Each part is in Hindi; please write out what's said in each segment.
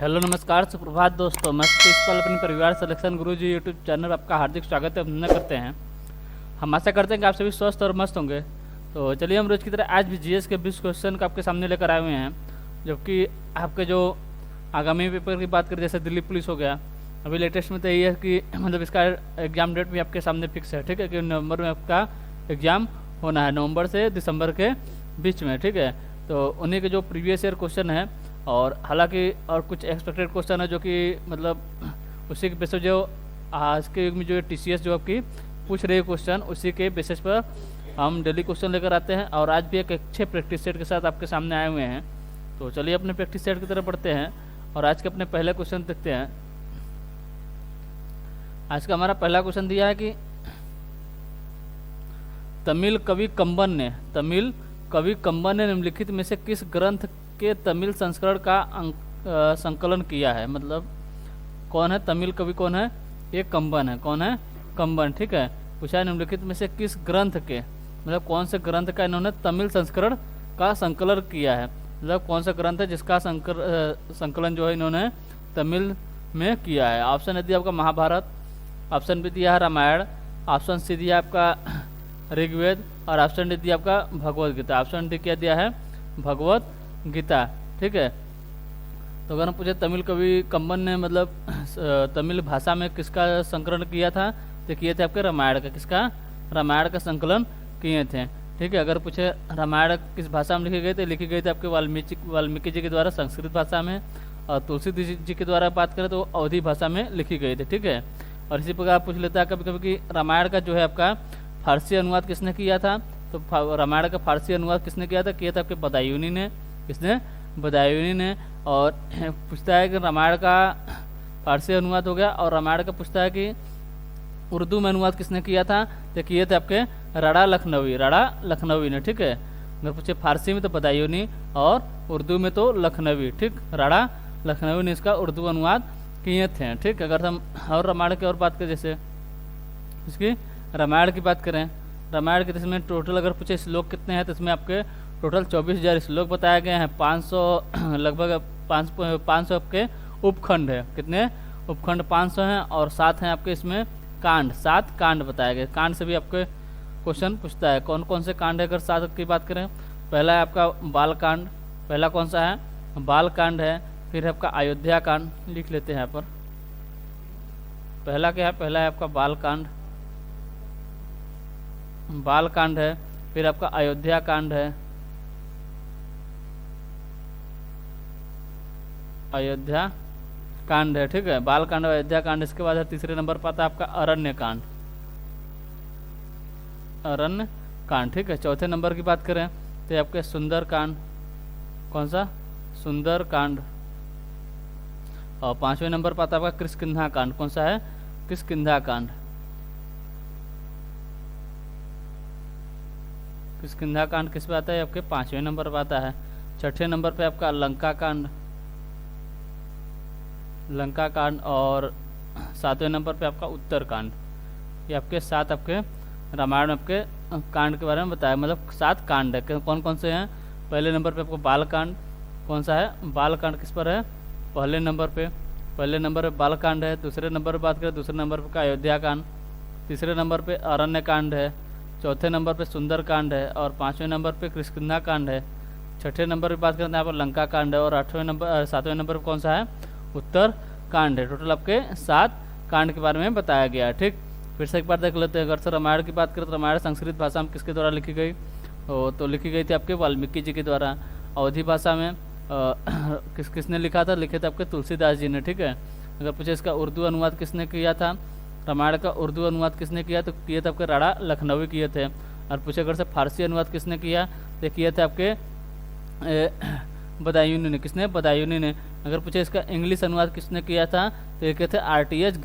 हेलो नमस्कार सुप्रभात दोस्तों, मैं प्रिंसिपल अपने परिवार सिलेक्शन गुरु जी यूट्यूब चैनल आपका हार्दिक स्वागत है, अभिनंदन करते हैं। हम आशा करते हैं कि आप सभी स्वस्थ और मस्त होंगे। तो चलिए हम रोज की तरह आज भी जीएस के 20 क्वेश्चन का आपके सामने लेकर आए हुए हैं, जबकि आपके जो आगामी पेपर की बात करें जैसे दिल्ली पुलिस हो गया, अभी लेटेस्ट में तो यही है कि मतलब इसका एग्जाम डेट भी आपके सामने फिक्स है, ठीक है, कि नवंबर में आपका एग्ज़ाम होना है, नवंबर से दिसंबर के बीच में, ठीक है। तो उन्हीं के जो प्रीवियस ईयर क्वेश्चन है और हालांकि और कुछ एक्सपेक्टेड क्वेश्चन है जो कि मतलब उसी के बेसिस जो आज के युग में जो टीसीएस जो आपकी पूछ रही है क्वेश्चन, उसी के बेसिस पर हम डेली क्वेश्चन लेकर आते हैं। और आज भी एक अच्छे प्रैक्टिस सेट के साथ आपके सामने आए हुए हैं। तो चलिए अपने प्रैक्टिस सेट की तरफ बढ़ते हैं और आज के अपने पहले क्वेश्चन देखते हैं। आज का हमारा पहला क्वेश्चन दिया है कि तमिल कवि कंबन ने निम्नलिखित में से किस ग्रंथ के तमिल संस्करण का संकलन किया है। मतलब कौन है तमिल कवि, कौन है ये कंबन है, कौन है कंबन, ठीक है। पूछा है निम्नलिखित में से किस ग्रंथ के, मतलब कौन से ग्रंथ का इन्होंने तमिल संस्करण का संकलन किया है, मतलब कौन सा ग्रंथ है जिसका संकलन जो है इन्होंने तमिल में किया है। ऑप्शन है दिया आपका महाभारत, ऑप्शन भी दिया है रामायण, ऑप्शन सी दिया आपका ऋग्वेद और ऑप्शन डी दिया आपका भगवत गीता। ऑप्शन डी क्या दिया है, भगवत गीता, ठीक है। तो अगर हम पूछे तमिल कवि कंबन ने मतलब तमिल भाषा में किसका संकलन किया था, तो किए थे आपके रामायण का, किसका रामायण का संकलन किए थे, ठीक है। अगर पूछे रामायण किस भाषा में लिखे गए थे, लिखी गई थी आपके वाल्मीकि जी के द्वारा संस्कृत भाषा में, और तुलसी जी के द्वारा बात करें तो अवधी भाषा में लिखी गई थी, ठीक है। और इसी प्रकार पूछ लेता है कभी कभी कि रामायण का जो है आपका फारसी अनुवाद किसने किया था, तो रामायण का फारसी अनुवाद किसने किया था आपके बदायूनी ने, किसने बदायूनी ने। और पूछता है कि रामायण का फारसी अनुवाद हो गया, और रामायण का पूछता है कि उर्दू में अनुवाद किसने किया था, तो किए थे आपके राणा लखनवी ने, ठीक है। अगर पूछे फारसी में तो बदायूनी और उर्दू में तो लखनवी, ठीक, राणा लखनवी ने इसका उर्दू अनुवाद किए थे, ठीक। अगर हम और रामायण की और बात करें, जैसे इसकी रामायण की बात करें, रामायण के इसमें टोटल अगर पूछे श्लोक कितने हैं, तो इसमें आपके टोटल 24,000 श्लोक बताए गए हैं, 500 लगभग 500 आपके उपखंड है, कितने उपखंड 500 हैं, और 7 हैं आपके इसमें कांड, 7 कांड बताए गए। कांड से भी आपके क्वेश्चन पूछता है कौन कौन से कांड है। अगर 7 की बात करें, पहला है आपका बाल कांड, पहला कौन सा है, बाल कांड है। फिर है आपका अयोध्या कांड, लिख लेते हैं यहाँ पर, पहला क्या है, पहला है आपका बाल कांड है। फिर आपका अयोध्या कांड है, अयोध्या कांड है, ठीक है, बाल कांड, अयोध्या कांड। इसके बाद है तीसरे नंबर पर आता है आपका अरण्य कांड, ठीक है। चौथे नंबर की बात करें तो आपके सुंदर कांड, कौन सा, सुंदर कांड। और 5वें नंबर पर आता है आपका किष्किंधा कांड, कौन सा है, किष्किंधा कांड। किष्किंधा कांड किस पे आता है, आपके 5वें नंबर पर आता है। 6ठे नंबर पे आपका लंका कांड, और 7वें नंबर पे आपका उत्तर कांड। ये आपके 7 आपके रामायण में आपके कांड के बारे में बताया, मतलब 7 कांड है। कौन कौन से हैं, पहले नंबर पे आपको बाल कांड, कौन सा है, बाल कांड किस पर है, पहले नंबर पे बाल कांड है। दूसरे नंबर पर बात करें, दूसरे नंबर पर अयोध्या कांड, तीसरे नंबर पे अरण्य कांड है, चौथे नंबर पे सुंदर कांड है, और 5वें नंबर पे किष्किंधा कांड है। 6ठे नंबर पर बात करते हैं यहाँ पर लंका कांड है, और 7वें नंबर पर कौन सा है, उत्तर कांड है। टोटल आपके 7 कांड के बारे में बताया गया है, ठीक। फिर से एक बार देख लेते हैं। अगर से रामायण की बात करें तो रामायण संस्कृत भाषा में किसके द्वारा लिखी गई, तो लिखी गई थी आपके वाल्मीकि जी के द्वारा। अवधी भाषा में किसने लिखा था, लिखे थे आपके तुलसीदास जी ने, ठीक है। अगर पूछे इसका उर्दू अनुवाद किसने किया था, रामायण का उर्दू अनुवाद किसने किया, तो किए थे आपके राणा लखनवी किए थे। और पूछे अगर से फारसी अनुवाद किसने किया, तो किए थे आपके बदायूनी ने, किसने, बदायूनी ने। अगर पूछे इसका इंग्लिश अनुवाद किसने किया था, तो ये कहते हैं आरटीएच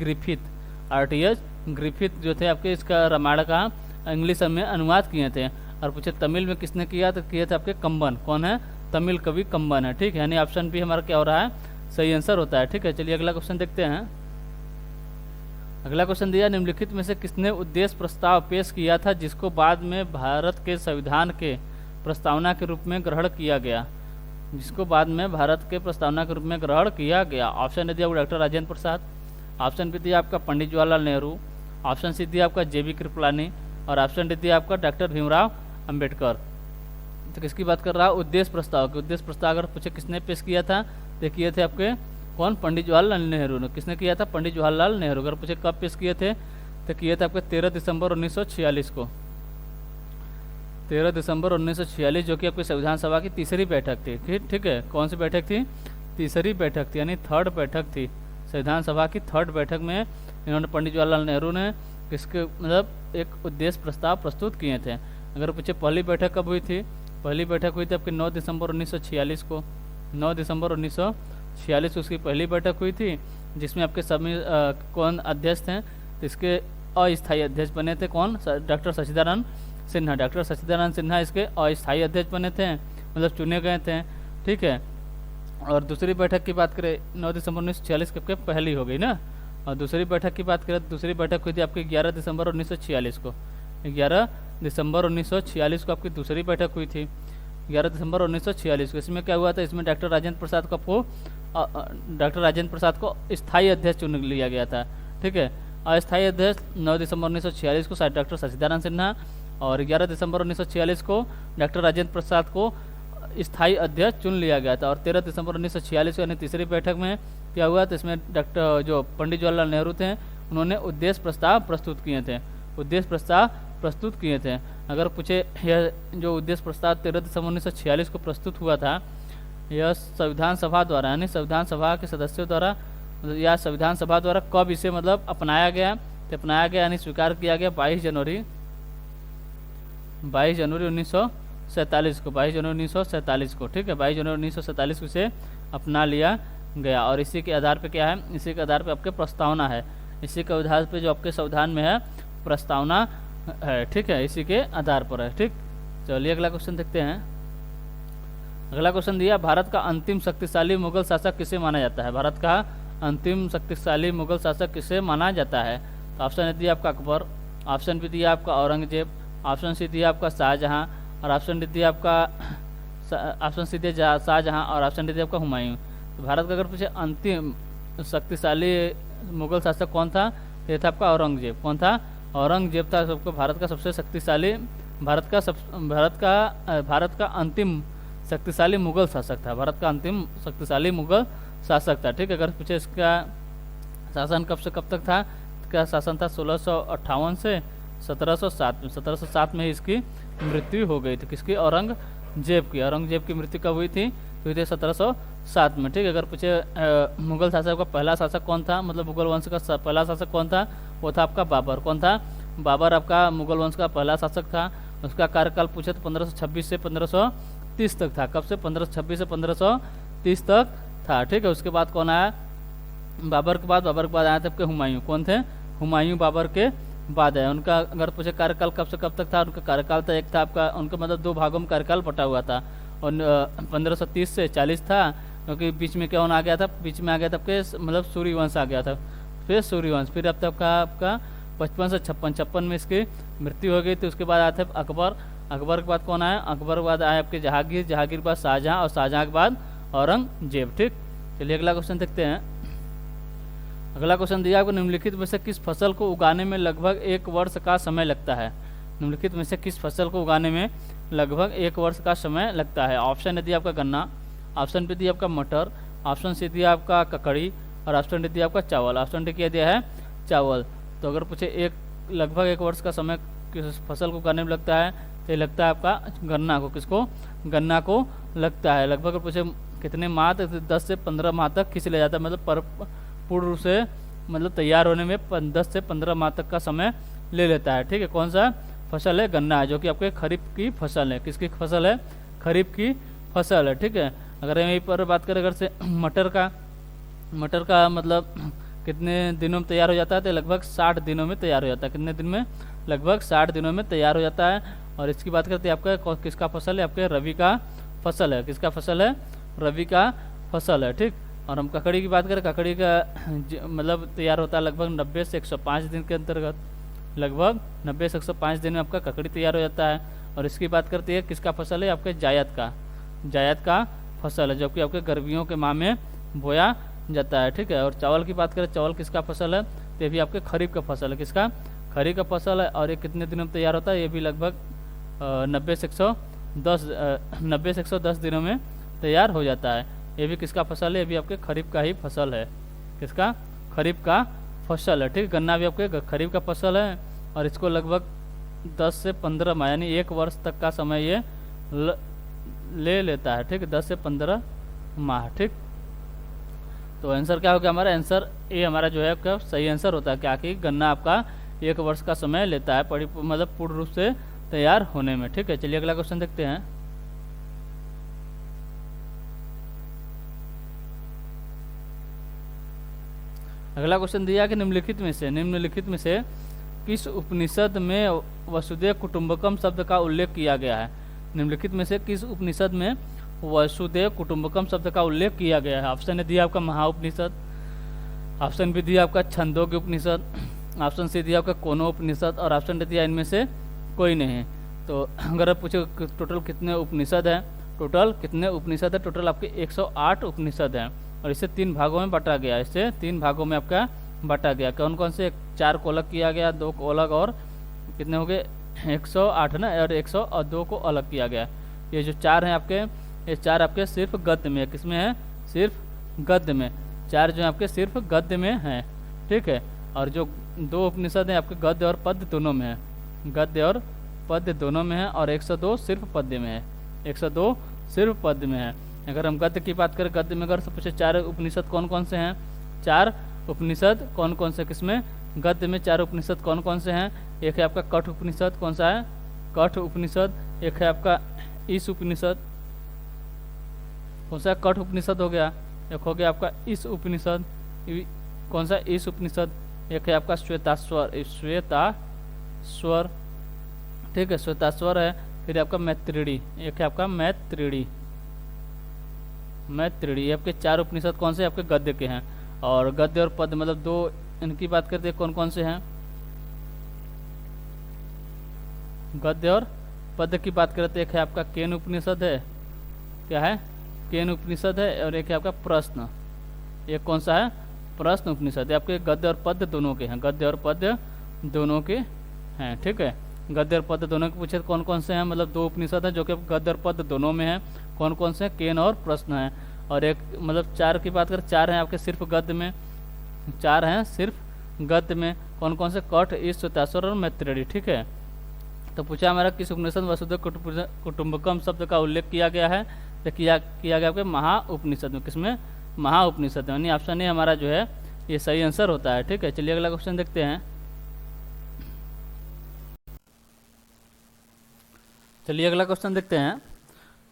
ग्रिफिथ जो थे आपके इसका रामायण का इंग्लिश में अनुवाद किए थे। और पूछे तमिल में किसने किया, तो किए थे आपके कंबन, कौन है, तमिल कवि कंबन है, ठीक है। यानी ऑप्शन भी हमारा क्या हो रहा है, सही आंसर होता है, ठीक है। चलिए अगला क्वेश्चन देखते हैं। अगला क्वेश्चन दिया, निम्नलिखित में से किसने उद्देश्य प्रस्ताव पेश किया था जिसको बाद में भारत के संविधान के प्रस्तावना के रूप में ग्रहण किया गया। जिसको बाद में भारत के प्रस्तावना के रूप में ग्रहण किया गया। ऑप्शन ए दिया आपको doctor Rajendra Prasad, option B दिया आपका पंडित जवाहरलाल नेहरू, ऑप्शन सी दिया आपका जेबी कृपलानी और ऑप्शन डी दिया आपका डॉक्टर भीमराव अंबेडकर। तो किसकी बात कर रहा है? उद्देश्य प्रस्ताव के। उद्देश्य प्रस्ताव अगर पूछे किसने पेश किया था तो किए थे आपके कौन? पंडित जवाहरलाल नेहरू ने। किसने किया था? पंडित जवाहरलाल नेहरू। अगर पूछे कब पेश किए थे तो किए थे आपके 13 दिसंबर 1946 को। 13 दिसंबर 1946 जो कि आपकी संविधान सभा की तीसरी बैठक थी। ठीक है, कौन सी बैठक थी? तीसरी बैठक थी, यानी थर्ड बैठक थी। संविधान सभा की थर्ड बैठक में इन्होंने पंडित जवाहरलाल नेहरू ने किसके मतलब एक उद्देश्य प्रस्ताव प्रस्तुत किए थे। अगर पूछे पहली बैठक कब हुई थी? पहली बैठक हुई थी आपकी 9 दिसंबर 1946 को। 9 दिसंबर 1946 को उसकी पहली बैठक हुई थी, जिसमें आपके सभी कौन अध्यक्ष थे? तो इसके अस्थायी अध्यक्ष बने थे कौन? डॉक्टर सच्चिदानंद सिन्हा। डॉक्टर सच्चिदानंद सिन्हा इसके अस्थायी अध्यक्ष बने थे, मतलब चुने गए थे। ठीक है, और दूसरी बैठक की बात करें 9 दिसंबर 1946 के पहली हो गई ना। और दूसरी बैठक की बात करें तो दूसरी बैठक हुई थी आपकी 11 दिसंबर 1946 को। 11 दिसंबर 1946 को आपकी दूसरी बैठक हुई थी। 11 दिसंबर 1946 को। इसमें क्या हुआ था? इसमें डॉक्टर राजेंद्र प्रसाद को स्थायी अध्यक्ष चुन लिया गया था। ठीक है, अस्थायी अध्यक्ष 9 दिसंबर 1946 को डॉक्टर सच्चिदानंद सिन्हा और 11 दिसंबर 1946 को डॉक्टर राजेंद्र प्रसाद को स्थायी अध्यक्ष चुन लिया गया था। और 13 दिसंबर 1946 को यानी तीसरी बैठक में क्या हुआ? तो इसमें डॉक्टर जो पंडित जवाहरलाल नेहरू थे उन्होंने उद्देश्य प्रस्ताव प्रस्तुत किए थे। उद्देश्य प्रस्ताव प्रस्तुत किए थे। अगर पूछे यह जो उद्देश्य प्रस्ताव 13 दिसंबर 1946 को प्रस्तुत हुआ था, यह संविधान सभा द्वारा यानी संविधान सभा के सदस्यों द्वारा या संविधान सभा द्वारा कब इसे मतलब अपनाया गया? तो अपनाया गया यानी स्वीकार किया गया 22 जनवरी 1947 को। 22 जनवरी 1947 को। ठीक है, 22 जनवरी 1947 को इसे अपना लिया गया। और इसी के आधार पे क्या है? इसी के आधार पे आपके प्रस्तावना है। इसी के आधार पे जो आपके संविधान में है प्रस्तावना है। ठीक है, इसी के आधार पर है। ठीक, चलिए अगला क्वेश्चन देखते हैं। अगला क्वेश्चन दिया, भारत का अंतिम शक्तिशाली मुगल शासक किसे माना जाता है? भारत का अंतिम शक्तिशाली मुगल शासक किसे माना जाता है? तो ऑप्शन ए दिया आपका अकबर, ऑप्शन बी दिया आपका औरंगजेब, ऑप्शन सी दिया आपका शाहजहां और ऑप्शन डी दिया आपका शाहजहां और ऑप्शन डी दिया आपका हुमायूं। तो भारत का अगर पूछे अंतिम शक्तिशाली मुगल शासक कौन था? ये था आपका औरंगजेब। कौन था? औरंगजेब था सबको भारत का सबसे शक्तिशाली भारत का अंतिम शक्तिशाली मुगल शासक था। भारत का अंतिम शक्तिशाली मुगल शासक था। ठीक है, अगर पूछे इसका शासन कब से कब तक था? इसका शासन था 1658 से 1707 में। 1707 में इसकी मृत्यु हो गई थी। किसकी? औरंगजेब की। औरंगजेब की मृत्यु कब हुई थी? तो हुई थी 1707 में। ठीक है, अगर पूछे मुगल शासक का पहला शासक कौन था, मतलब मुगल वंश का पहला शासक कौन था? वो था आपका बाबर। कौन था? बाबर आपका मुगल वंश का पहला शासक था। उसका कार्यकाल पूछे तो 1526 से 1530 तक था। कब से? 1526 से 1530 तक था। ठीक है, उसके बाद कौन आया? बाबर के बाद आया था आपके हुमायूं। कौन थे? हुमायूं बाबर के बाद है। उनका अगर पूछे कार्यकाल कब से कब तक था? उनका कार्यकाल था एक था आपका, उनका मतलब 2 भागों में कार्यकाल बटा हुआ था। और 1530 से 40 था, क्योंकि बीच में क्या होना आ गया था? बीच में आ गया था आपके मतलब सूर्यवंश आ गया था। फिर सूर्यवंश, फिर अब तक का आपका 55 से 56 में इसकी मृत्यु हो गई थी। उसके बाद आया था अकबर। अकबर के बाद कौन आया? अकबर के बाद आए आपके जहांगीर। जहांगीर के बाद शाहजहां और शाहजहां के बाद औरंगजेब। ठीक, चलिए अगला क्वेश्चन देखते हैं। अगला क्वेश्चन दिया आपको, निम्नलिखित में से किस फसल को उगाने में लगभग 1 वर्ष का समय लगता है? निम्नलिखित में से किस फसल को उगाने में लगभग 1 वर्ष का समय लगता है? ऑप्शन ए दिया आपका गन्ना, ऑप्शन बी दिया आपका मटर, ऑप्शन सी दिया आपका ककड़ी और ऑप्शन डी दिया आपका चावल। ऑप्शन डी क्या दिया है? चावल। तो अगर पूछे लगभग 1 वर्ष का समय किस फसल को उगाने में लगता है, तो ये लगता है आपका गन्ना को। किसको? गन्ना को लगता है। लगभग अगर पूछे कितने माह तक? 10 से 15 माह तक खींच लिया जाता है, मतलब पूर्ण रूप से मतलब तैयार होने में 10 से 15 माह तक का समय ले लेता है। ठीक है, कौन सा फसल है? गन्ना है, जो कि आपके खरीफ की फसल है। किसकी फसल है? खरीफ की फसल है। ठीक है, अगर यहीं पर बात करें अगर से मटर का मतलब कितने दिनों में तैयार हो जाता है? तो लगभग 60 दिनों में तैयार हो जाता है। कितने दिन में? लगभग 60 दिनों में तैयार हो जाता है। और इसकी बात करते हैं आपका किसका फसल है? आपके रबी का फसल है। किसका फसल है? रबी का फसल है। ठीक, और हम ककड़ी की बात करें, ककड़ी का मतलब तैयार होता है लगभग 90 से 105 दिन के अंतर्गत। लगभग 90 से 105 दिन में आपका ककड़ी तैयार हो जाता है। और इसकी बात करते हैं किसका फसल है? आपके जायद का फसल है, जो कि आपके गर्मियों के माह में बोया जाता है। ठीक है, और चावल की बात करें, चावल किसका फसल है, तो ये भी आपके खरीफ का फसल है। किसका, खरीफ का फसल है। और ये कितने दिनों में तैयार होता है, ये भी लगभग 90 से 110 दिनों में तैयार हो जाता है। ये भी किसका फसल है, ये भी आपके खरीफ का ही फसल है। किसका, खरीफ का फसल है। ठीक है, गन्ना भी आपके खरीफ का फसल है और इसको लगभग 10 से 15 माह यानी 1 वर्ष तक का समय ये ले लेता है। ठीक है, 10 से 15 माह। ठीक, तो आंसर क्या हो गया हमारा, आंसर ए हमारा जो है आपका सही आंसर होता है। क्या कि गन्ना आपका 1 वर्ष का समय लेता है मतलब पूर्ण रूप से तैयार होने में। ठीक है, चलिए अगला क्वेश्चन देखते हैं। अगला क्वेश्चन दिया कि निम्नलिखित में से किस उपनिषद में वसुदेव कुटुंबकम शब्द का उल्लेख किया गया है। निम्नलिखित में से किस उपनिषद में वसुदेव कुटुंबकम शब्द का उल्लेख किया गया है। ऑप्शन ने दिया आपका महाउपनिषद, ऑप्शन बी दिया आपका छंदोग्य उपनिषद, ऑप्शन सी दिया आपका कोनो उपनिषद और ऑप्शन डी दिया इनमें से कोई नहीं है। तो अगर आप पूछे टोटल कितने उपनिषद हैं, टोटल कितने उपनिषद है, टोटल आपके 108 उपनिषद हैं और इसे 3 भागों में बांटा गया। इसे 3 भागों में आपका बांटा गया। कौन कौन से, 4 को अलग किया गया, 2 को अलग और कितने हो गए 108 ना, और 102 को अलग किया गया। ये जो 4 हैं आपके, ये 4 आपके सिर्फ गद्य में है। किसमें है, सिर्फ गद्य में। 4 जो है आपके सिर्फ गद्य में हैं। ठीक है, और जो 2 उपनिषद हैं आपके गद्य और पद्य दोनों में है, गद्य और पद्य दोनों में है। और 102 सिर्फ पद्य में है, 102 सिर्फ पद्य में है। अगर हम गद्य की बात करें, गद्य में अगर सब पूछे 4 उपनिषद कौन कौन से हैं, 4 उपनिषद कौन कौन से, किसमें, गद्य में 4 उपनिषद कौन कौन से हैं। एक है आपका कठ उपनिषद, कौन सा है, कठ उपनिषद। एक है आपका ईश उपनिषद, कौन सा, कठ उपनिषद हो गया। एक हो गया आपका ईश उपनिषद, कौन सा, ईश उपनिषद। एक है आपका श्वेताश्वर, श्वेताश्वर। ठीक है, श्वेताश्वर है। फिर आपका मैत्रेयी, एक है आपका मैत्रेयी। ये आपके 4 उपनिषद कौन से, आपके गद्य के हैं। और गद्य और पद्य मतलब 2 इनकी बात करते हैं, कौन कौन से हैं, गद्य और पद्य की बात करते हैं। एक है आपका केन उपनिषद है, क्या है, केन उपनिषद है। और एक है आपका प्रश्न, एक कौन सा है, प्रश्न उपनिषद है। आपके गद्य और पद्य दोनों के हैं, गद्य और पद्य दोनों के हैं। ठीक है, गद्य और पद्य दोनों के पूछे कौन कौन से हैं, मतलब 2 उपनिषद हैं जो कि गद्य और पद्य दोनों में हैं। कौन कौन से, केन और प्रश्न है। और एक मतलब 4 की बात करें, 4 हैं आपके सिर्फ गद्य में, 4 हैं सिर्फ गद्य में। कौन कौन से, कठ, ईश, श्वेताश्वर और मैत्रेयी। ठीक है, तो पूछा हमारा किस उपनिषद वसुदेव कुटुंबकम शब्द का उल्लेख किया गया है, तो किया गया आपके महाउपनिषद में। किसमें, महाउपनिषद में, यानी ऑप्शन ए हमारा जो है ये सही आंसर होता है। ठीक है, चलिए अगला क्वेश्चन देखते हैं।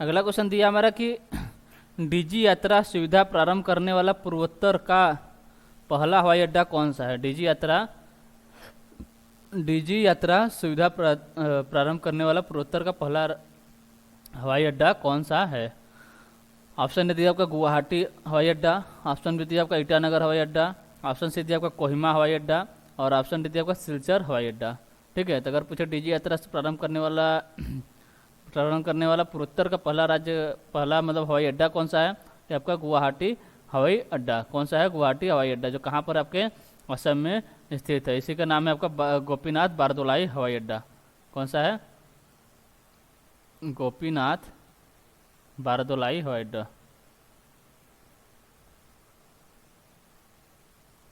अगला क्वेश्चन दिया हमारा कि डीजी यात्रा सुविधा प्रारंभ करने वाला पूर्वोत्तर का पहला हवाई अड्डा कौन सा है। डीजी यात्रा सुविधा प्रारंभ करने वाला पूर्वोत्तर का पहला हवाई अड्डा कौन सा है। ऑप्शन ए दिया आपका गुवाहाटी हवाई अड्डा, ऑप्शन बी दिया आपका ईटानगर हवाई अड्डा, ऑप्शन सी दिया आपका कोहिमा हवाई अड्डा और ऑप्शन डी दिया आपका सिलचर हवाई अड्डा। ठीक है, तो अगर पूछे डीजी यात्रा से प्रारंभ करने वाला पूर्वोत्तर का पहला मतलब हवाई अड्डा कौन सा है, तो आपका गुवाहाटी हवाई अड्डा। कौन सा है, गुवाहाटी हवाई अड्डा, जो कहाँ पर आपके असम में स्थित है। इसी का नाम है आपका गोपीनाथ बारदोलाई हवाई अड्डा। कौन सा है, गोपीनाथ बारदोलाई हवाई अड्डा।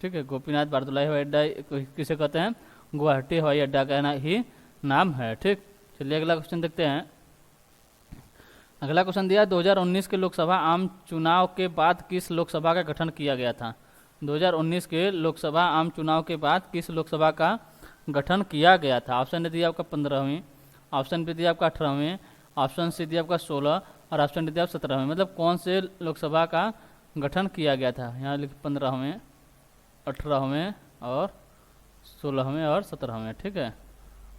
ठीक है, गोपीनाथ बारदोलाई हवाई अड्डा किसे कहते हैं, गुवाहाटी हवाई अड्डा का ही नाम है। ठीक, चलिए अगला क्वेश्चन देखते हैं। अगला क्वेश्चन दिया 2019 के लोकसभा आम चुनाव के बाद किस लोकसभा का गठन किया गया था। 2019 के लोकसभा आम चुनाव के बाद किस लोकसभा का गठन किया गया था। ऑप्शन ने दिया आपका 15वीं, ऑप्शन बी दिया आपका 18वीं, ऑप्शन सी दिया आपका 16 और ऑप्शन डी दिया 17वीं। मतलब कौन से लोकसभा का गठन किया गया था। यहाँ लिख 15वें, 18वें और 16वें और 17वें। ठीक है,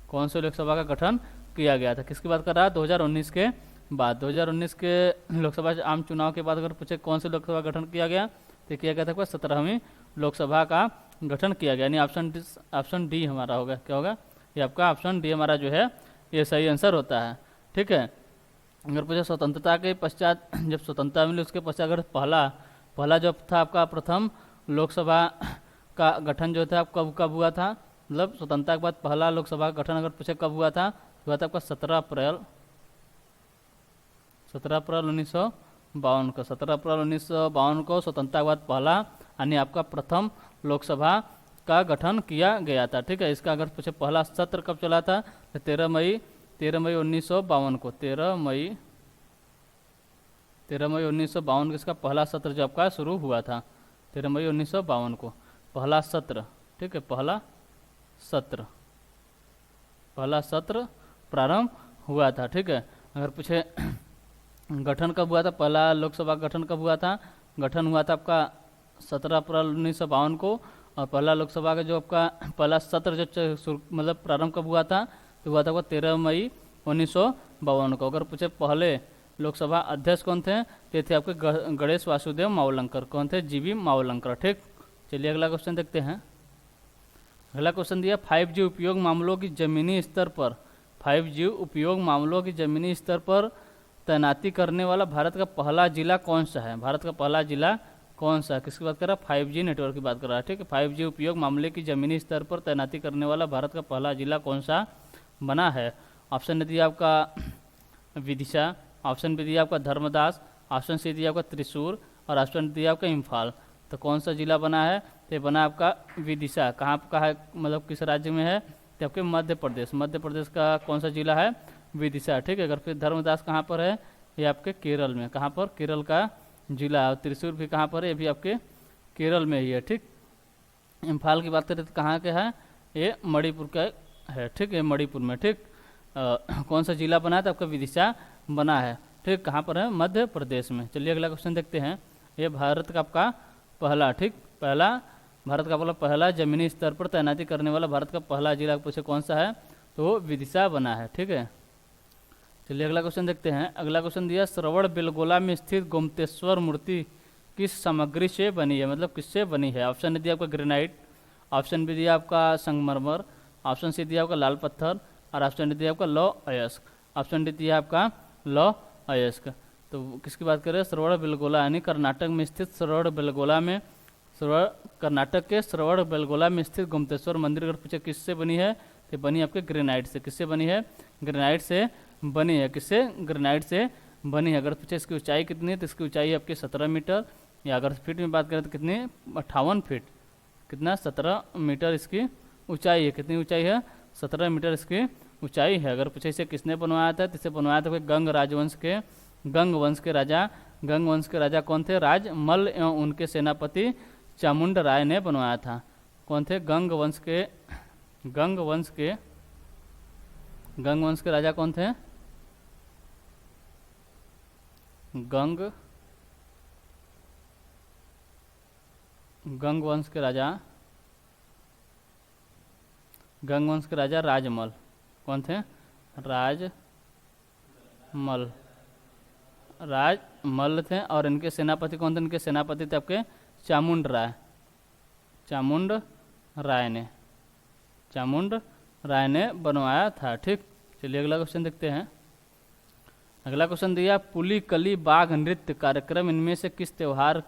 कौन से लोकसभा का गठन किया गया था, किसकी बात कर रहा है, 2019 के बाद। 2019 के लोकसभा आम चुनाव के बाद अगर पूछे कौन से लोकसभा गठन किया गया, तो किया गया था 17वीं लोकसभा का गठन किया गया। यानी ऑप्शन डी हमारा होगा, क्या होगा, ये आपका ऑप्शन डी हमारा जो है ये सही आंसर होता है। ठीक है, अगर पूछे स्वतंत्रता के पश्चात जब स्वतंत्रता मिली उसके पश्चात अगर पहला पहला जो था आपका प्रथम लोकसभा का गठन जो था कब कब हुआ था, मतलब स्वतंत्रता के बाद पहला लोकसभा का गठन अगर पूछे कब हुआ था आपका 17 अप्रैल 1952 को। 17 अप्रैल 1952 को स्वतंत्रता के बाद पहला यानी आपका प्रथम लोकसभा का गठन किया गया था। ठीक है, इसका अगर पूछे पहला सत्र कब चला था तो 13 मई 1952 को। 13 मई 1952 को इसका पहला सत्र जो आपका शुरू हुआ था। 13 मई 1952 को पहला सत्र। ठीक है, पहला सत्र प्रारंभ हुआ था। ठीक है, अगर पूछे गठन कब हुआ था, पहला लोकसभा गठन कब हुआ था, गठन हुआ था आपका 17 अप्रैल 1952 को। और पहला लोकसभा का जो आपका पहला सत्र जो मतलब प्रारंभ कब हुआ था तो हुआ था आपका 13 मई 1952 को। अगर पूछे पहले लोकसभा अध्यक्ष कौन थे तो थे आपके गणेश वासुदेव मावलंकर। कौन थे? जीवी मावलंकर। ठीक, चलिए अगला क्वेश्चन देखते हैं। अगला क्वेश्चन दिया 5G उपयोग मामलों की जमीनी स्तर पर 5G उपयोग मामलों की जमीनी स्तर पर तैनाती करने वाला भारत का पहला जिला कौन सा है? भारत का पहला जिला कौन सा? किसकी बात कर रहा है? 5G नेटवर्क की बात कर रहा है। ठीक है, 5G उपयोग मामले की जमीनी स्तर पर तैनाती करने वाला भारत का पहला जिला कौन सा बना है? ऑप्शन दिया आपका विदिशा, ऑप्शन बी दिया आपका धर्मदास, ऑप्शन सी दिया आपका त्रिशूर और ऑप्शन दिया आपका इम्फाल। तो कौन सा जिला बना है? तो बना आपका विदिशा। कहाँ का है, मतलब किस राज्य में है? तो आपके मध्य प्रदेश। मध्य प्रदेश का कौन सा जिला है? विदिशा। ठीक है, अगर फिर धर्मदास कहाँ पर है? ये आपके केरल में। कहाँ पर? केरल का जिला। और त्रिशूर भी कहाँ पर है? ये भी आपके केरल में ही है। ठीक, इम्फाल की बात करें तो कहाँ के है? ये मणिपुर का है। ठीक है, मणिपुर में। ठीक, कौन सा जिला बना है? तो आपका विदिशा बना है। ठीक, कहाँ पर है? मध्य प्रदेश में। चलिए अगला क्वेश्चन देखते हैं। ये भारत का आपका पहला, ठीक, भारत का पहला जमीनी स्तर पर तैनाती करने वाला भारत का पहला जिला पूछे कौन सा है तो वो विदिशा बना है। ठीक है, चलिए अगला क्वेश्चन देखते हैं। अगला क्वेश्चन दिया श्रवण बेलगोला में स्थित गोमतेश्वर मूर्ति किस सामग्री से बनी है, मतलब किससे बनी है? ऑप्शन दिया आपका ग्रेनाइट, ऑप्शन बी दिया आपका संगमरमर, ऑप्शन सी दिया आपका लाल पत्थर और ऑप्शन डी दिया आपका लौह अयस्क। ऑप्शन डी दिया आपका लौह अयस्क। तो किसकी बात करें? श्रवण बेलगोला यानी कर्नाटक में स्थित कर्नाटक के श्रवण बेलगोला में स्थित गोमतेश्वर मंदिर अगर पूछे किससे बनी है तो बनी आपके ग्रेनाइट से। किससे बनी है? ग्रेनाइट से बनी है। किससे? ग्रेनाइट से बनी है। अगर पूछे इसकी ऊंचाई कितनी है तो इसकी ऊंचाई आपकी 17 मीटर, या अगर फीट में बात करें तो कितनी? 58 फीट। कितना? 17 मीटर इसकी ऊंचाई है। कितनी ऊंचाई है? 17 मीटर इसकी ऊंचाई है। अगर पूछे इसे किसने बनवाया था तो इसे बनवाया था गंग वंश के राजा कौन थे? राजमल एवं उनके सेनापति चामुंड राय ने बनवाया था। कौन थे? गंग वंश के राजा कौन थे? गंग वंश के राजा राजमल। कौन थे? राजमल थे। और इनके सेनापति कौन थे? इनके सेनापति थे आपके चामुंड राय ने बनवाया था। ठीक, चलिए अगला क्वेश्चन देखते हैं। अगला क्वेश्चन दिया पुली कली बाघ नृत्य कार्यक्रम इनमें से किस त्योहार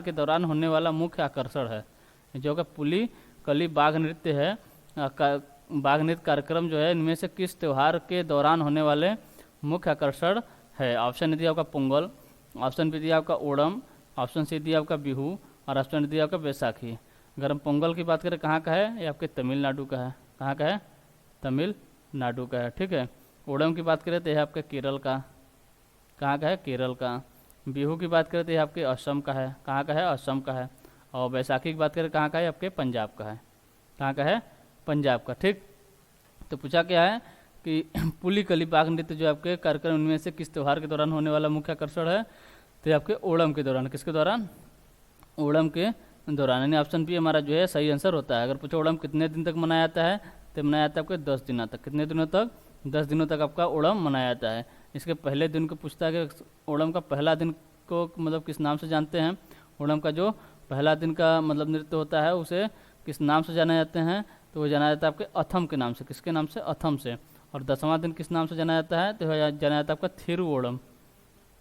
के दौरान होने वाला मुख्य आकर्षण है? जो कि पुली कली बाघ नृत्य है, बाघ नृत्य कार्यक्रम जो है इनमें से किस त्योहार के दौरान होने वाले मुख्य आकर्षण है? ऑप्शन दिया आपका पोंगल, ऑप्शन बी दिया आपका ओणम, ऑप्शन सी दिया आपका बिहू और ऑप्शन डी दिया आपका बैसाखी। अगर हम पोंगल की बात करें कहाँ का है? ये आपके तमिलनाडु का है। कहाँ का है? तमिलनाडु का है। ठीक है, ओणम की बात करें तो यह आपके केरल का। कहाँ का है? केरल का। बिहू की बात करें तो यह आपके असम का है। कहाँ का है? असम का है। और बैसाखी की बात करें कहाँ का है? आपके पंजाब का है। कहाँ का है? पंजाब का। ठीक, तो पूछा क्या है कि पुली कली बाघ नृत्य जो आपके कार्यक्रम इनमें से किस त्योहार के दौरान होने वाला मुख्य आकर्षण है? तो आपके ओणम के दौरान। किसके दौरान? ओणम के दौरान। यानी ऑप्शन बी हमारा जो है सही आंसर होता है। अगर पूछो ओणम कितने दिन तक मनाया जाता है तो मनाया जाता है आपके 10 दिनों तक। कितने दिनों तक? 10 दिनों तक आपका ओणम मनाया जाता है। इसके पहले दिन को पूछता है कि ओणम का पहला दिन को मतलब किस नाम से जानते हैं? ओणम का जो पहला दिन का मतलब नृत्य होता है उसे किस नाम से जाना जाते हैं? तो वो जाना जाता है आपके अथम के नाम से। किसके नाम से? अथम से। और 10वां दिन किस नाम से जाना जाता है? तो यह जाना जाता है आपका थिरुओणम।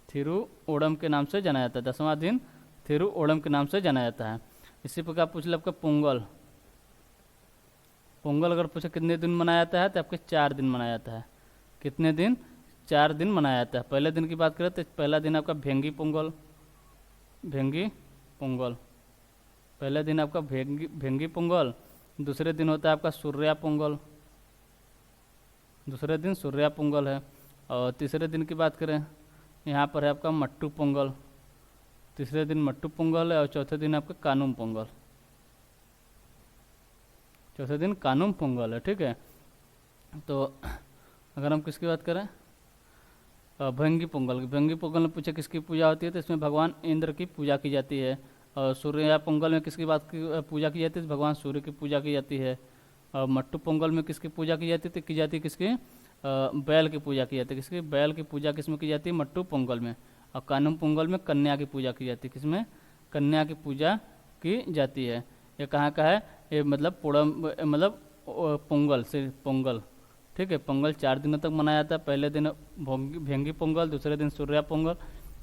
थिरुओणम के नाम से जाना जाता है। 10वां दिन थिरुओणम के नाम से जाना जाता है। इसी प्रकार पूछ ले आपका पोंगल। पोंगल अगर पूछे कितने दिन मनाया जाता है तो आपके 4 दिन मनाया जाता है। कितने दिन? 4 दिन मनाया जाता है। पहले दिन की बात करें तो पहला दिन आपका भेंगी पोंगल। भेंगी पोंगल पहले दिन आपका भेंगी पोंगल। दूसरे दिन होता है आपका सूर्या पोंगल। दूसरे दिन सूर्या पोंगल है। और तीसरे दिन की बात करें यहाँ पर है आपका मट्टू पोंगल। तीसरे दिन मट्टू पोंगल है। और चौथे दिन आपका कानुम पोंगल। चौथे दिन कानुम पोंगल है। ठीक है। तो अगर हम किसकी बात करें भंगी पोंगल। भंगी पोंगल में पूछे किसकी पूजा होती है तो इसमें भगवान इंद्र की पूजा की जाती है। और सूर्य पोंगल में किसकी बात की पूजा की जाती है? भगवान सूर्य की पूजा की जाती है। और मट्टू पोंगल में किसकी पूजा की जाती है? तो की जाती है किसकी? बैल की पूजा की जाती है। किसकी? बैल की पूजा किसमें की जाती है? मट्टू पोंगल में। और कानुम पोंगल में कन्या की पूजा की जाती है। किसमें? कन्या की पूजा की जाती है। ये कहाँ का है? ये मतलब मतलब पोंगल से पोंगल। ठीक है। पोंगल 4 दिनों तक मनाया जाता है। पहले दिन भेंगी पोंगल, दूसरे दिन सूर्या पोंगल,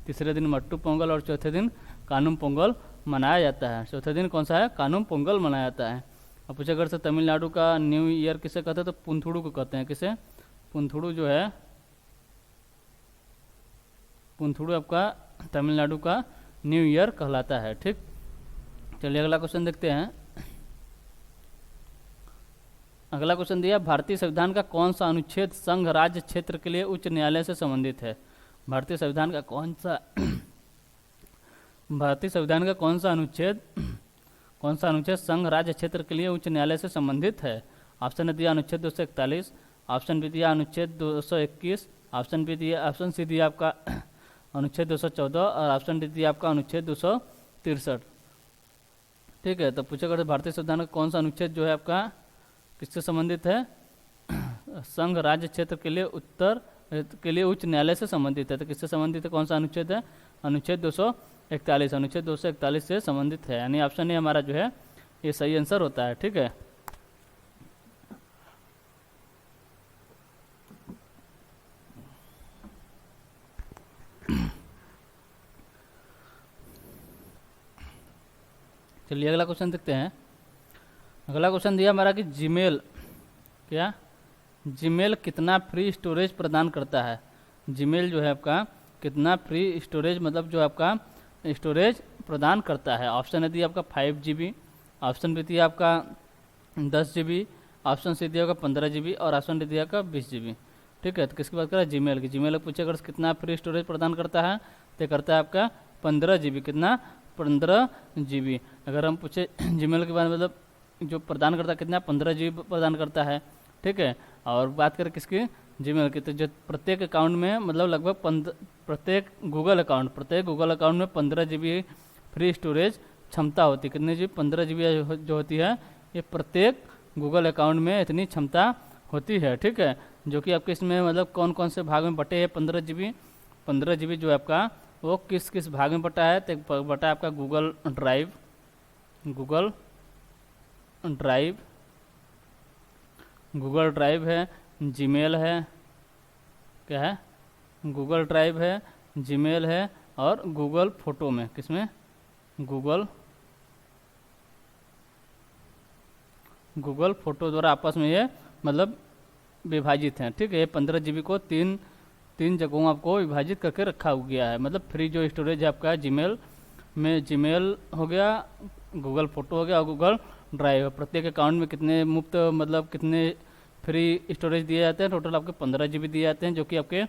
तीसरे दिन मट्टू पोंगल और चौथे दिन कानुम पोंगल मनाया जाता है। चौथे दिन कौन सा है? कानुम पोंगल मनाया जाता है। अब पूछे अगर से तमिलनाडु का न्यू ईयर किसे कहते हैं तो पुंथुड़ू को कहते हैं। किसे? पुंथुड़ू जो है पुंथुड़ू आपका तमिलनाडु का न्यू ईयर कहलाता है। ठीक। चलिए अगला क्वेश्चन देखते हैं। अगला क्वेश्चन दिया भारतीय संविधान का कौन सा अनुच्छेद संघ राज्य क्षेत्र के लिए उच्च न्यायालय से संबंधित है? भारतीय संविधान का कौन सा भारतीय संविधान का कौन सा अनुच्छेद संघ राज्य क्षेत्र के लिए उच्च न्यायालय से संबंधित है? ऑप्शन दिया अनुच्छेद 241, ऑप्शन बी दिया अनुच्छेद 221, ऑप्शन सी दिया आपका अनुच्छेद 214 और ऑप्शन डी दिया आपका अनुच्छेद 263। ठीक है। तो पूछा करते भारतीय संविधान का कौन सा अनुच्छेद जो है आपका किससे संबंधित है? संघ राज्य क्षेत्र के लिए उच्च न्यायालय से संबंधित है। तो किससे संबंधित है? कौन सा अनुच्छेद है? अनुच्छेद 241। अनुच्छेद 241 से संबंधित है। यानी ऑप्शन ए हमारा जो है ये सही आंसर होता है। ठीक है। चलिए अगला क्वेश्चन देखते हैं। अगला क्वेश्चन दिया हमारा कि जीमेल कितना फ्री स्टोरेज प्रदान करता है? जीमेल जो है आपका कितना फ्री स्टोरेज मतलब जो आपका स्टोरेज प्रदान करता है? ऑप्शन है दिया आपका 5 GB, ऑप्शन बी दिया आपका 10 GB, ऑप्शन सी दिया आपका 15 GB और ऑप्शन डी दिया आपका 20 GB। ठीक है। तो किसकी बात करें? जीमेल की। जीमेल पूछे अगर कितना फ्री स्टोरेज प्रदान करता है तो करता है आपका 15 GB। कितना? 15 GB। अगर हम पूछे जीमेल के बारे में मतलब जो प्रदान करता है कितना? 15 GB प्रदान करता है। ठीक है। और बात करें किसकी? जीमेल की। तो जो प्रत्येक अकाउंट में मतलब लगभग प्रत्येक गूगल अकाउंट में 15 GB फ्री स्टोरेज क्षमता होती है। कितनी GB? 15 GB जो होती है ये प्रत्येक गूगल अकाउंट में इतनी क्षमता होती है। ठीक है। जो कि आपके इसमें मतलब कौन कौन से भाग में बटे है 15 GB? 15 GB जो है आपका वो किस किस भाग में बटा है? तो बटा है आपका गूगल ड्राइव है, जीमेल है, क्या है? गूगल ड्राइव है, जीमेल है और गूगल फोटो में किसमें? गूगल फोटो द्वारा आपस में ये मतलब विभाजित हैं। ठीक है। ये 15 GB को तीन जगहों आपको विभाजित करके रखा गया है। मतलब फ्री जो स्टोरेज है आपका जीमेल में, जीमेल हो गया, गूगल फोटो हो गया और गूगल ड्राइव। प्रत्येक अकाउंट में कितने मुफ्त मतलब कितने फ्री स्टोरेज दिए जाते हैं? टोटल आपके 15 GB दिए जाते हैं जो कि आपके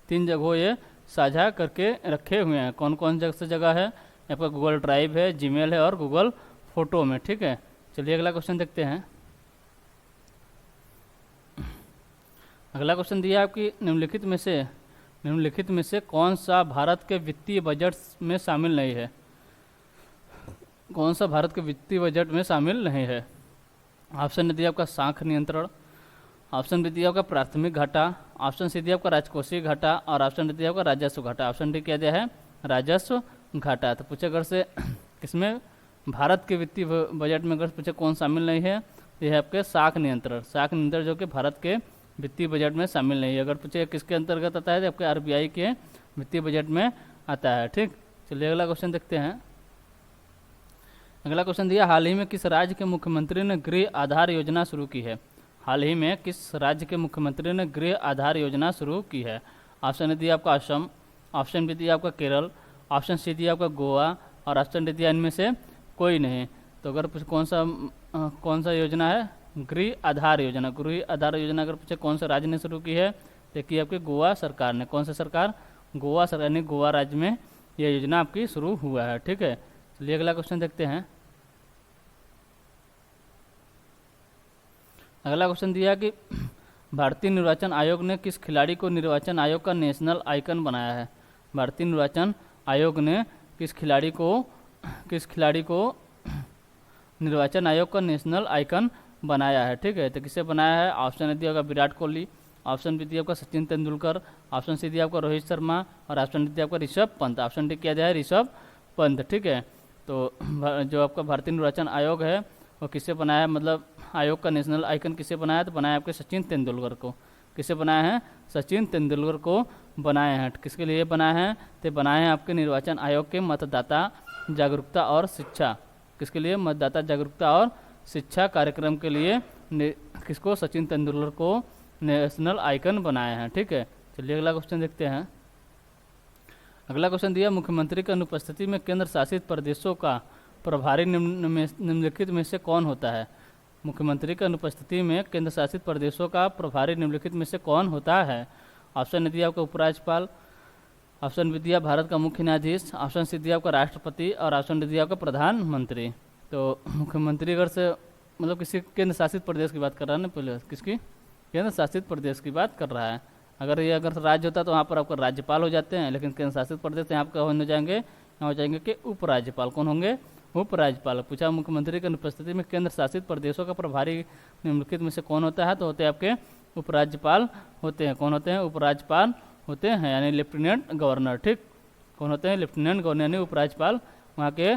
3 जगहों ये साझा करके रखे हुए हैं। कौन कौन से जगह है? आपका गूगल ड्राइव है, जीमेल है और गूगल फोटो में। ठीक है। चलिए अगला क्वेश्चन देखते हैं। अगला क्वेश्चन दिया आपकी निम्नलिखित में से कौन सा भारत के वित्तीय बजट में शामिल नहीं है? कौन सा भारत के वित्तीय बजट में शामिल नहीं है? ऑप्शन दिया आपका साख नियंत्रण, ऑप्शन डी दिया आपका प्राथमिक घाटा, ऑप्शन सी दिया आपका राजकोषीय घाटा और ऑप्शन डी दिया आपका राजस्व घाटा। ऑप्शन डी क्या दिया है? राजस्व घाटा। तो पूछे अगर से इसमें भारत के वित्तीय बजट में अगर पूछे कौन शामिल नहीं है, यह है आपके साख नियंत्रण। जो कि भारत के वित्तीय बजट में शामिल नहीं है। अगर पूछे किसके अंतर्गत आता है तो आपके आरबीआई के वित्तीय बजट में आता है। ठीक, चलिए अगला क्वेश्चन देखते हैं। अगला क्वेश्चन दिया, हाल ही में किस राज्य के मुख्यमंत्री ने गृह आधार योजना शुरू की है? हाल ही में किस राज्य के मुख्यमंत्री ने गृह आधार योजना शुरू की है? ऑप्शन ए दिया आपका असम, ऑप्शन बी दिया आपका केरल, ऑप्शन सी दिया आपका गोवा और ऑप्शन डी दिया इनमें से कोई नहीं। तो अगर पूछे कौन सा योजना है? गृह आधार योजना। गृह आधार योजना अगर पूछे कौन सा राज्य ने शुरू की है, देखिए आपकी गोवा सरकार ने। कौन सा सरकार? गोवा सरकार ने, गोवा राज्य में यह योजना आपकी शुरू हुआ है। ठीक है, चलिए अगला क्वेश्चन देखते हैं। अगला क्वेश्चन दिया कि भारतीय निर्वाचन आयोग ने किस खिलाड़ी को निर्वाचन आयोग का नेशनल आइकन बनाया है? भारतीय निर्वाचन आयोग ने किस खिलाड़ी को निर्वाचन आयोग का नेशनल आइकन बनाया है? ठीक है, तो किसे बनाया है? ऑप्शन ए दिया होगा विराट कोहली, ऑप्शन बी दिया आपका सचिन तेंदुलकर, ऑप्शन सी दिया आपका रोहित शर्मा और ऑप्शन डी दिया आपका ऋषभ पंत। ऑप्शन डी क्या दिया है? ऋषभ पंत। ठीक है, तो जो आपका भारतीय निर्वाचन आयोग है वो किसे बनाया है, मतलब आयोग का नेशनल आइकन किसे बनाया है? तो बनाया आपके सचिन तेंदुलकर को। किसे बनाया है? सचिन तेंदुलकर को बनाए हैं। किसके लिए बनाए हैं? तो बनाए हैं आपके निर्वाचन आयोग के मतदाता जागरूकता और शिक्षा। किसके लिए? मतदाता जागरूकता और शिक्षा कार्यक्रम के लिए किसको? सचिन तेंदुलकर को नेशनल आइकन बनाए हैं। ठीक है, चलिए अगला क्वेश्चन देखते हैं। अगला क्वेश्चन दिया, मुख्यमंत्री की अनुपस्थिति में केंद्र शासित प्रदेशों का प्रभारी निम्नलिखित में से कौन होता है? मुख्यमंत्री की अनुपस्थिति में केंद्र शासित प्रदेशों का प्रभारी निम्नलिखित में से कौन होता है? ऑप्शन ए दिया आपका उपराज्यपाल, ऑप्शन बी दिया भारत का मुख्य न्यायाधीश, ऑप्शन सी दिया आपका राष्ट्रपति और ऑप्शन डी दिया आपका प्रधानमंत्री। तो मुख्यमंत्री अगर से मतलब किसी केंद्र शासित प्रदेश की बात कर रहा है ना, पहले किसकी? केंद्र शासित प्रदेश की बात कर रहा है। अगर राज्य होता तो वहाँ पर आपका राज्यपाल हो जाते हैं, लेकिन केंद्र शासित प्रदेश यहाँ पर हो जाएंगे, यहाँ हो जाएंगे कि उपराज्यपाल। कौन होंगे? उपराज्यपाल। पूछा मुख्यमंत्री की अनुपस्थिति में केंद्र शासित प्रदेशों का प्रभारी निम्नलिखित में से कौन होता है? तो होते हैं आपके उपराज्यपाल होते हैं। कौन होते हैं? उपराज्यपाल होते हैं, यानी लेफ्टिनेंट गवर्नर। ठीक, कौन होते हैं? लेफ्टिनेंट गवर्नर यानी उपराज्यपाल वहाँ के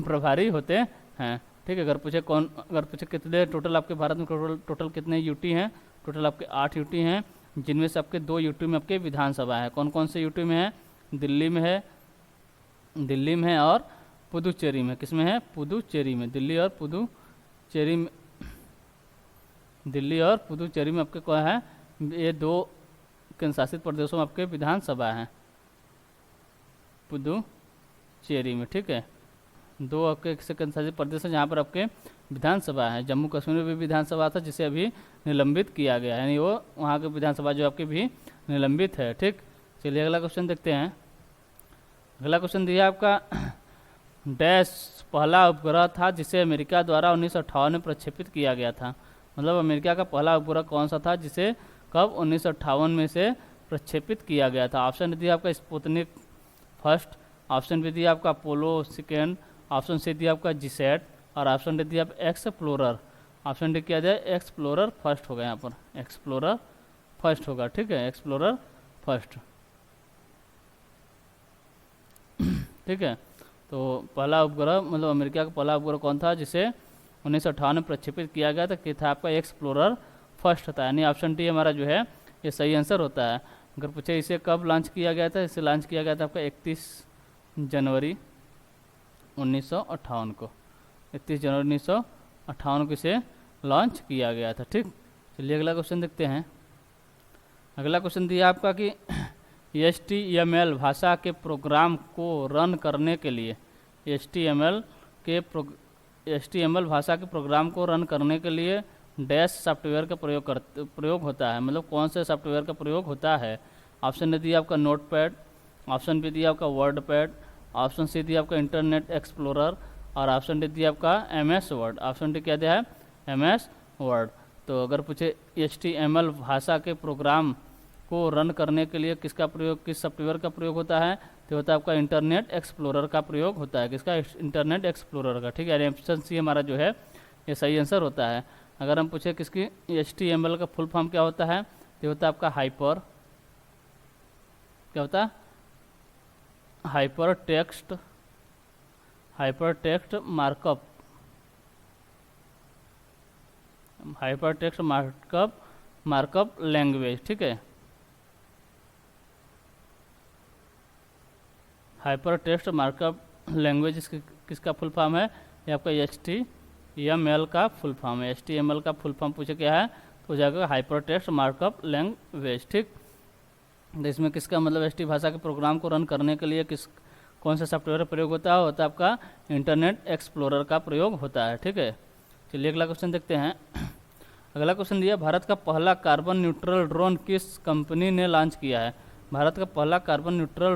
प्रभारी होते हैं। ठीक है, अगर पूछे कितने टोटल आपके भारत में टोटल कितने यूटी हैं? टोटल आपके 8 यूटी हैं, जिनमें से आपके 2 यूटी में आपके विधानसभा है। कौन कौन से यूटी में है? दिल्ली में है और पुदुचेरी में। किसमें है? पुदुचेरी में। दिल्ली और पुदुचेरी में आपके क्या है? ये 2 केंद्र शासित प्रदेशों में आपके विधानसभा हैं पुदुचेरी में। ठीक है, 2 आपके केंद्र शासित प्रदेश हैं जहाँ पर आपके विधानसभा है। जम्मू कश्मीर में भी विधानसभा था जिसे अभी निलंबित किया गया, यानी वो वहाँ के विधानसभा जो आपके भी निलंबित है। ठीक, चलिए अगला क्वेश्चन देखते हैं। अगला क्वेश्चन दिया आपका, डैश पहला उपग्रह था जिसे अमेरिका द्वारा 1958 में प्रक्षेपित किया गया था? मतलब अमेरिका का पहला उपग्रह कौन सा था जिसे कब 1958 में से प्रक्षेपित किया गया था? ऑप्शन दिया आपका स्पुतनिक फर्स्ट, ऑप्शन बी दिया आपका अपोलो सेकेंड, ऑप्शन सी दिया आपका जीसैट और ऑप्शन डी दिया आप एक्सप्लोरर। ऑप्शन डी क्या दिया? एक्सप्लोरर फर्स्ट होगा, यहाँ पर एक्सप्लोरर फर्स्ट होगा। ठीक है, एक्सप्लोरर फर्स्ट। ठीक है, तो पहला उपग्रह मतलब अमेरिका का पहला उपग्रह कौन था जिसे 1958 में प्रक्षेपित किया गया था? कि था आपका एक्सप्लोरर फर्स्ट था, यानी ऑप्शन डी हमारा जो है ये सही आंसर होता है। अगर पूछे इसे कब लॉन्च किया गया था? इसे लॉन्च किया गया था आपका 31 जनवरी 1958 को। 31 जनवरी 1958 को इसे लॉन्च किया गया था। ठीक, चलिए अगला क्वेश्चन देखते हैं। अगला क्वेश्चन दिया आपका कि HTML भाषा के प्रोग्राम को रन करने के लिए HTML भाषा के प्रोग्राम को रन करने के लिए डैश सॉफ्टवेयर का प्रयोग होता है। मतलब कौन से सॉफ्टवेयर का प्रयोग होता है? ऑप्शन ए दिया आपका नोटपैड, ऑप्शन बी दिया आपका वर्डपैड, ऑप्शन सी दिया आपका इंटरनेट एक्सप्लोरर और ऑप्शन डी दिया आपका MS वर्ड। ऑप्शन डी क्या दिया है? MS word. तो अगर पूछे HTML भाषा के प्रोग्राम को रन करने के लिए किस सॉफ्टवेयर का प्रयोग होता है? तो होता है आपका इंटरनेट एक्सप्लोरर का प्रयोग होता है। किसका? इंटरनेट एक्सप्लोरर का। ठीक है, ऑप्शन सी हमारा जो है ये सही आंसर होता है। अगर हम पूछे किसकी HTML का फुल फॉर्म क्या होता है? तो होता है आपका हाइपर टेक्स्ट मार्कअप लैंग्वेज, ठीक है। हाइपर टेक्स्ट मार्कअप लैंग्वेज किसका फुल फॉर्म है? ये आपका HTML का फुल फॉर्म है। HTML का फुल फॉर्म पूछे क्या है तो हो जाएगा हाइपर टेक्स्ट मार्कअप लैंग्वेज, ठीक। तो इसमें किसका मतलब HT भाषा के प्रोग्राम को रन करने के लिए कौन सा सॉफ्टवेयर का प्रयोग होता है आपका इंटरनेट एक्सप्लोरर का प्रयोग होता है, ठीक है। चलिए अगला क्वेश्चन देखते हैं। अगला क्वेश्चन दिया, भारत का पहला कार्बन न्यूट्रल ड्रोन किस कंपनी ने लॉन्च किया है? भारत का पहला कार्बन न्यूट्रल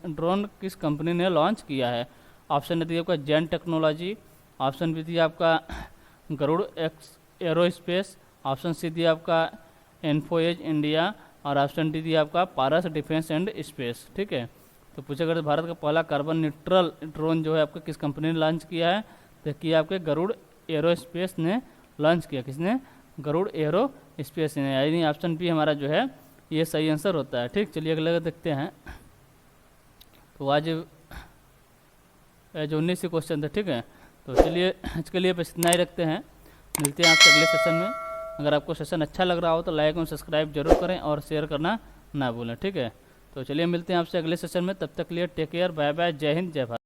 ड्रोन किस कंपनी ने लॉन्च किया है? ऑप्शन दिया आपका जेन टेक्नोलॉजी, ऑप्शन बी दिया आपका गरुड़ एरोस्पेस, ऑप्शन सी दिया आपका इन्फोएज इंडिया और ऑप्शन डी दिया आपका पारस डिफेंस एंड स्पेस, ठीक है। तो पूछा गया भारत का पहला कार्बन न्यूट्रल ड्रोन जो है आपका किस कंपनी ने लॉन्च किया है? तो किया आपके गरुड़ एरोस्पेस ने लॉन्च किया। किसने? गरुड़ एरोस्पेस ने। यानी ऑप्शन बी हमारा जो है ये सही आंसर होता है, ठीक। चलिए अगला देखते हैं। तो आज जो 19 क्वेश्चन थे, ठीक है। तो चलिए इसके लिए बस इतना ही रखते हैं, मिलते हैं आपसे अगले सेशन में। अगर आपको सेशन अच्छा लग रहा हो तो लाइक और सब्सक्राइब जरूर करें और शेयर करना ना भूलें, ठीक है। तो चलिए मिलते हैं आपसे अगले सेशन में, तब तक के लिए टेक केयर, बाय बाय, जय हिंद, जय भारत।